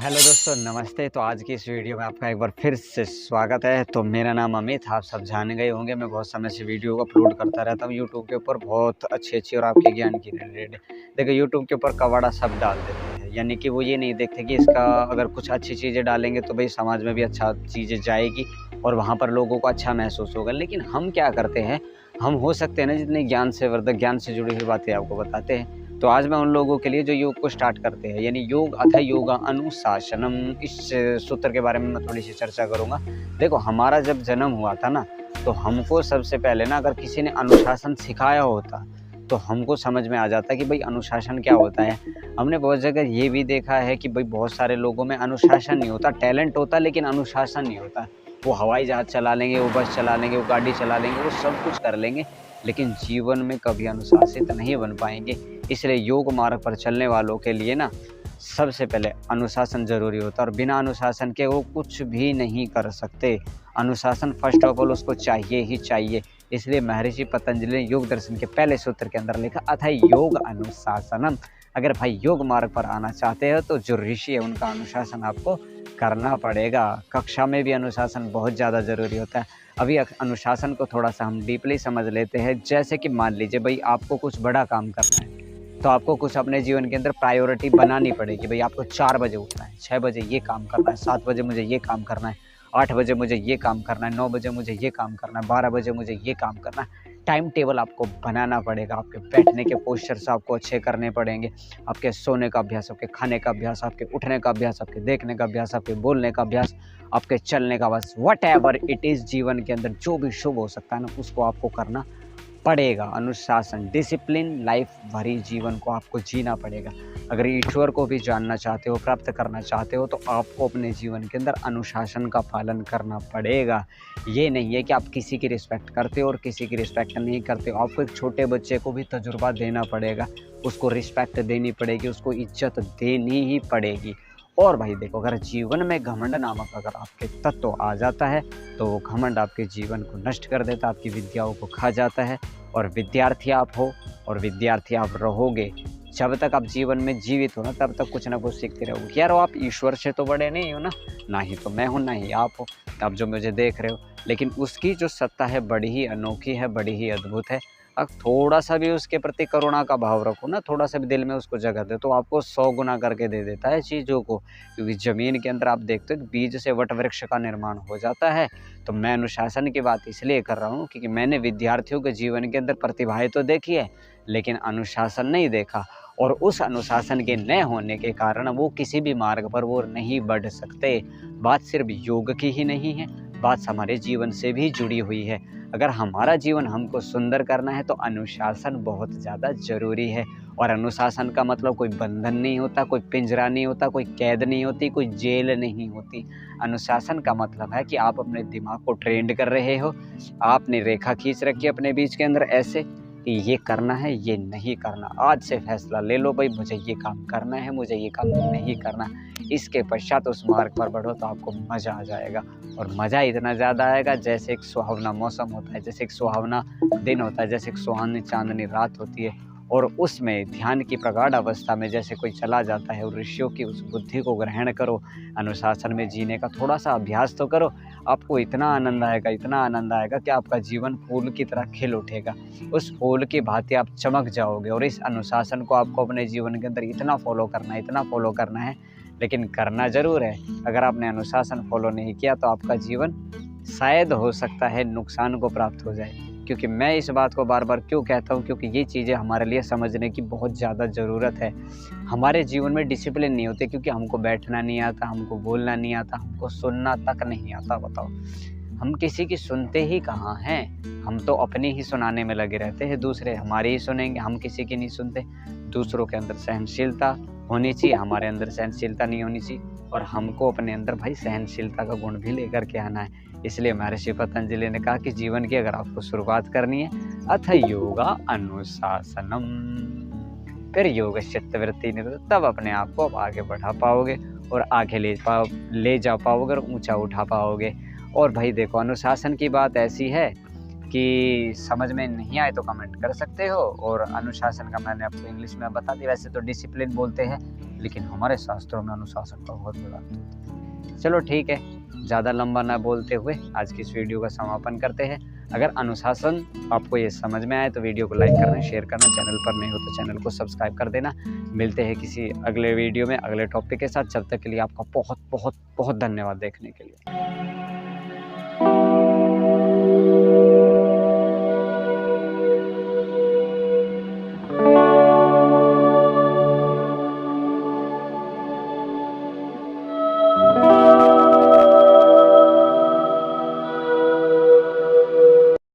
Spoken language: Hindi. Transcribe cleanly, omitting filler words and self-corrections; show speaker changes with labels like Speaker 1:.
Speaker 1: हेलो दोस्तों, नमस्ते। तो आज की इस वीडियो में आपका एक बार फिर से स्वागत है। तो मेरा नाम अमित, आप सब जान गए होंगे। मैं बहुत समय से वीडियो अपलोड करता रहता हूँ यूट्यूब के ऊपर, बहुत अच्छी और आपके ज्ञान की रिलेटेड। देखो, यूट्यूब के ऊपर कवाड़ा सब डाल देते हैं, यानी कि वो ये नहीं देखते कि इसका अगर कुछ अच्छी चीज़ें डालेंगे तो भाई समाज में भी अच्छा चीज़ें जाएगी और वहाँ पर लोगों को अच्छा महसूस होगा। लेकिन हम क्या करते हैं, हम हो सकते हैं ना जितने ज्ञान से वर्धक, ज्ञान से जुड़ी हुई बातें आपको बताते हैं। तो आज मैं उन लोगों के लिए जो योग को स्टार्ट करते हैं, यानी योग अथ योगा अनुशासनम, इस सूत्र के बारे में मैं थोड़ी सी चर्चा करूंगा। देखो, हमारा जब जन्म हुआ था ना, तो हमको सबसे पहले ना अगर किसी ने अनुशासन सिखाया होता तो हमको समझ में आ जाता कि भाई अनुशासन क्या होता है। हमने बहुत जगह ये भी देखा है कि भाई बहुत सारे लोगों में अनुशासन नहीं होता, टैलेंट होता लेकिन अनुशासन नहीं होता। वो हवाई जहाज चला लेंगे, वो बस चला लेंगे, वो गाड़ी चला लेंगे, वो सब कुछ कर लेंगे, लेकिन जीवन में कभी अनुशासित नहीं बन पाएंगे। इसलिए योग मार्ग पर चलने वालों के लिए ना सबसे पहले अनुशासन जरूरी होता है, और बिना अनुशासन के वो कुछ भी नहीं कर सकते। अनुशासन फर्स्ट ऑफ ऑल उसको चाहिए ही चाहिए। इसलिए महर्षि पतंजलि ने योग दर्शन के पहले सूत्र के अंदर लिखा अथ योग अनुशासनम। अगर भाई योग मार्ग पर आना चाहते हो तो जो ऋषि है उनका अनुशासन आपको करना पड़ेगा। कक्षा में भी अनुशासन बहुत ज़्यादा ज़रूरी होता है। अभी अनुशासन को थोड़ा सा हम डीपली समझ लेते हैं। जैसे कि मान लीजिए भाई आपको कुछ बड़ा काम करना है, तो आपको कुछ अपने जीवन के अंदर प्रायोरिटी बनानी पड़ेगी। भाई आपको 4 बजे उठना है, 6 बजे ये काम करना है, 7 बजे मुझे ये काम करना है, 8 बजे मुझे ये काम करना है, 9 बजे मुझे ये काम करना है, 12 बजे मुझे ये काम करना है। टाइम टेबल आपको बनाना पड़ेगा। आपके बैठने के पोस्चर्स आपको अच्छे करने पड़ेंगे। आपके सोने का अभ्यास, आपके खाने का अभ्यास, आपके उठने का अभ्यास, आपके देखने का अभ्यास, आपके बोलने का अभ्यास, आपके चलने का अभ्यास, वट एवर इट इज़, जीवन के अंदर जो भी शुभ हो सकता है ना, उसको आपको करना पड़ेगा। अनुशासन, डिसिप्लिन लाइफ भरी जीवन को आपको जीना पड़ेगा। अगर ईश्वर को भी जानना चाहते हो, प्राप्त करना चाहते हो, तो आपको अपने जीवन के अंदर अनुशासन का पालन करना पड़ेगा। ये नहीं है कि आप किसी की रिस्पेक्ट करते हो और किसी की रिस्पेक्ट नहीं करते हो। आपको एक छोटे बच्चे को भी तजुर्बा देना पड़ेगा, उसको रिस्पेक्ट देनी पड़ेगी, उसको इज्जत देनी ही पड़ेगी। और भाई देखो, अगर जीवन में घमंड नामक अगर आपके तत्व आ जाता है तो वो घमंड आपके जीवन को नष्ट कर देता है, आपकी विद्याओं को खा जाता है। और विद्यार्थी आप हो और विद्यार्थी आप रहोगे। जब तक आप जीवन में जीवित हो ना, तब तक कुछ ना कुछ सीखते रहोगे। यार, आप ईश्वर से तो बड़े नहीं हो ना ही तो मैं हूँ, ना ही आप हो, आप जो मुझे देख रहे हो। लेकिन उसकी जो सत्ता है बड़ी ही अनोखी है, बड़ी ही अद्भुत है। अब थोड़ा सा भी उसके प्रति करुणा का भाव रखो ना, थोड़ा सा भी दिल में उसको जगह दे, तो आपको 100 गुना करके दे देता है चीज़ों को। क्योंकि ज़मीन के अंदर आप देखते हो बीज से वट वृक्ष का निर्माण हो जाता है। तो मैं अनुशासन की बात इसलिए कर रहा हूँ क्योंकि मैंने विद्यार्थियों के जीवन के अंदर प्रतिभाएं तो देखी है, लेकिन अनुशासन नहीं देखा। और उस अनुशासन के न होने के कारण वो किसी भी मार्ग पर वो नहीं बढ़ सकते। बात सिर्फ योग की ही नहीं है, बात हमारे जीवन से भी जुड़ी हुई है। अगर हमारा जीवन हमको सुंदर करना है तो अनुशासन बहुत ज़्यादा ज़रूरी है। और अनुशासन का मतलब कोई बंधन नहीं होता, कोई पिंजरा नहीं होता, कोई कैद नहीं होती, कोई जेल नहीं होती। अनुशासन का मतलब है कि आप अपने दिमाग को ट्रेंड कर रहे हो। आपने रेखा खींच रखी है अपने बीच के अंदर ऐसे कि ये करना है, ये नहीं करना। आज से फैसला ले लो भाई, मुझे ये काम करना है, मुझे ये काम नहीं करना। इसके पश्चात उस मार्ग पर बढ़ो तो आपको मज़ा आ जाएगा। और मज़ा इतना ज़्यादा आएगा जैसे एक सुहावना मौसम होता है, जैसे एक सुहावना दिन होता है, जैसे एक सुहावनी चांदनी रात होती है। और उसमें ध्यान की प्रगाढ़ अवस्था में जैसे कोई चला जाता है, और ऋषियों की उस बुद्धि को ग्रहण करो, अनुशासन में जीने का थोड़ा सा अभ्यास तो करो। आपको इतना आनंद आएगा, इतना आनंद आएगा कि आपका जीवन फूल की तरह खिल उठेगा। उस फूल की भांति आप चमक जाओगे। और इस अनुशासन को आपको अपने जीवन के अंदर इतना फॉलो करना है, इतना फॉलो करना है, लेकिन करना ज़रूर है। अगर आपने अनुशासन फॉलो नहीं किया तो आपका जीवन शायद हो सकता है नुकसान को प्राप्त हो जाए। क्योंकि मैं इस बात को बार बार क्यों कहता हूँ, क्योंकि ये चीज़ें हमारे लिए समझने की बहुत ज़्यादा ज़रूरत है। हमारे जीवन में डिसिप्लिन नहीं होते क्योंकि हमको बैठना नहीं आता, हमको बोलना नहीं आता, हमको सुनना तक नहीं आता। बताओ, हम किसी की सुनते ही कहाँ हैं। हम तो अपनी ही सुनाने में लगे रहते हैं, दूसरे हमारी ही सुनेंगे, हम किसी की नहीं सुनते। दूसरों के अंदर सहनशीलता होनी चाहिए, हमारे अंदर सहनशीलता नहीं होनी चाहिए। और हमको अपने अंदर भाई सहनशीलता का गुण भी लेकर के आना है। इसलिए महर्षि पतंजलि ने कहा कि जीवन की अगर आपको शुरुआत करनी है, अथ योगा अनुशासनम, फिर योग चित्तवृत्ति निरोध, तब अपने आप को आगे बढ़ा पाओगे और आगे ले जा पाओगे और ऊंचा उठा पाओगे। और भाई देखो, अनुशासन की बात ऐसी है आपकी समझ में नहीं आए तो कमेंट कर सकते हो। और अनुशासन का मैंने आपको इंग्लिश में बता दिया, वैसे तो डिसिप्लिन बोलते हैं, लेकिन हमारे शास्त्रों में अनुशासन का बहुत बड़ा अर्थ होता है। चलो ठीक है, ज़्यादा लंबा ना बोलते हुए आज की इस वीडियो का समापन करते हैं। अगर अनुशासन आपको ये समझ में आए तो वीडियो को लाइक करना, शेयर करना, चैनल पर नहीं हो तो चैनल को सब्सक्राइब कर देना। मिलते हैं किसी अगले वीडियो में अगले टॉपिक के साथ। जब तक के लिए आपका बहुत बहुत बहुत धन्यवाद देखने के लिए।